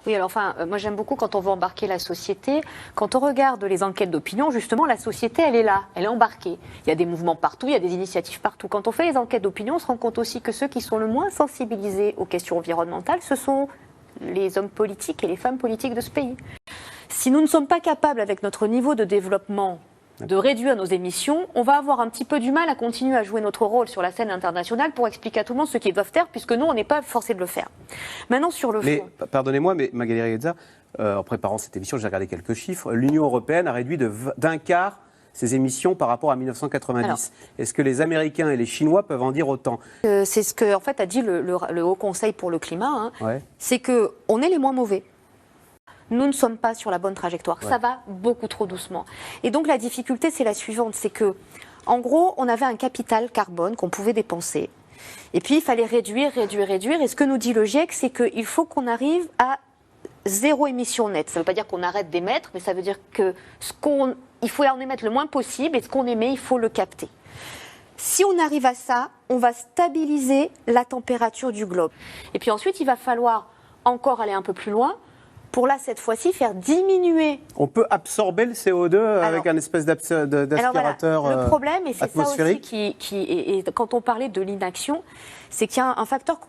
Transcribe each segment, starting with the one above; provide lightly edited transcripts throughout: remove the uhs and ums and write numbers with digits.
Oui, alors moi j'aime beaucoup quand on veut embarquer la société. Quand on regarde les enquêtes d'opinion, justement, la société, elle est là, elle est embarquée. Il y a des mouvements partout, il y a des initiatives partout. Quand on fait les enquêtes d'opinion, on se rend compte aussi que ceux qui sont le moins sensibilisés aux questions environnementales, ce sont les hommes politiques et les femmes politiques de ce pays. Si nous ne sommes pas capables, avec notre niveau de développement, de réduire nos émissions, on va avoir un petit peu du mal à continuer à jouer notre rôle sur la scène internationale pour expliquer à tout le monde ce qu'ils doivent faire, puisque nous, on n'est pas forcés de le faire. Maintenant, sur le fond... Pardonnez-moi, mais Magali Reguezza, en préparant cette émission, j'ai regardé quelques chiffres. L'Union européenne a réduit d'un quart ses émissions par rapport à 1990. Alors, est-ce que les Américains et les Chinois peuvent en dire autant? C'est ce que, en fait, a dit le Haut Conseil pour le climat. C'est qu'on est les moins mauvais. Nous ne sommes pas sur la bonne trajectoire. Ça va beaucoup trop doucement. Et donc la difficulté, c'est la suivante, c'est que, en gros, on avait un capital carbone qu'on pouvait dépenser. Et puis, il fallait réduire. Et ce que nous dit le GIEC, c'est qu'il faut qu'on arrive à zéro émission nette. Ça ne veut pas dire qu'on arrête d'émettre, mais ça veut dire qu'il faut en émettre le moins possible, et ce qu'on émet, il faut le capter. Si on arrive à ça, on va stabiliser la température du globe. Et puis ensuite, il va falloir encore aller un peu plus loin, pour là, cette fois-ci, faire diminuer... On peut absorber le CO2 avec un espèce d'aspirateur voilà, le problème, et c'est ça aussi qui quand on parlait de l'inaction, c'est qu'il y a un facteur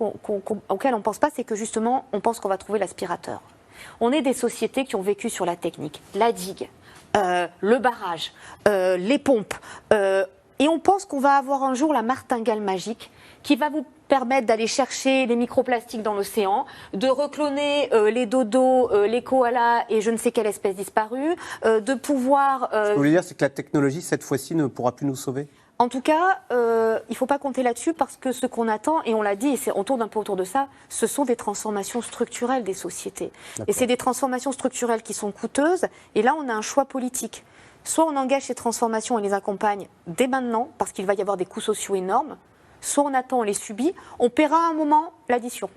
auquel on ne pense pas, c'est que justement, on pense qu'on va trouver l'aspirateur. On est des sociétés qui ont vécu sur la technique, la digue, le barrage, les pompes, et on pense qu'on va avoir un jour la martingale magique qui va vous permettre d'aller chercher les microplastiques dans l'océan, de recloner les dodos, les koalas et je ne sais quelle espèce disparue, de pouvoir... Ce que vous voulez dire, c'est que la technologie, cette fois-ci, ne pourra plus nous sauver? En tout cas, il ne faut pas compter là-dessus parce que ce qu'on attend, et on l'a dit, et on tourne un peu autour de ça, ce sont des transformations structurelles des sociétés. Et c'est des transformations structurelles qui sont coûteuses, et là, on a un choix politique. Soit on engage ces transformations et les accompagne dès maintenant, parce qu'il va y avoir des coûts sociaux énormes, soit on attend, on les subit, on paiera à un moment l'addition.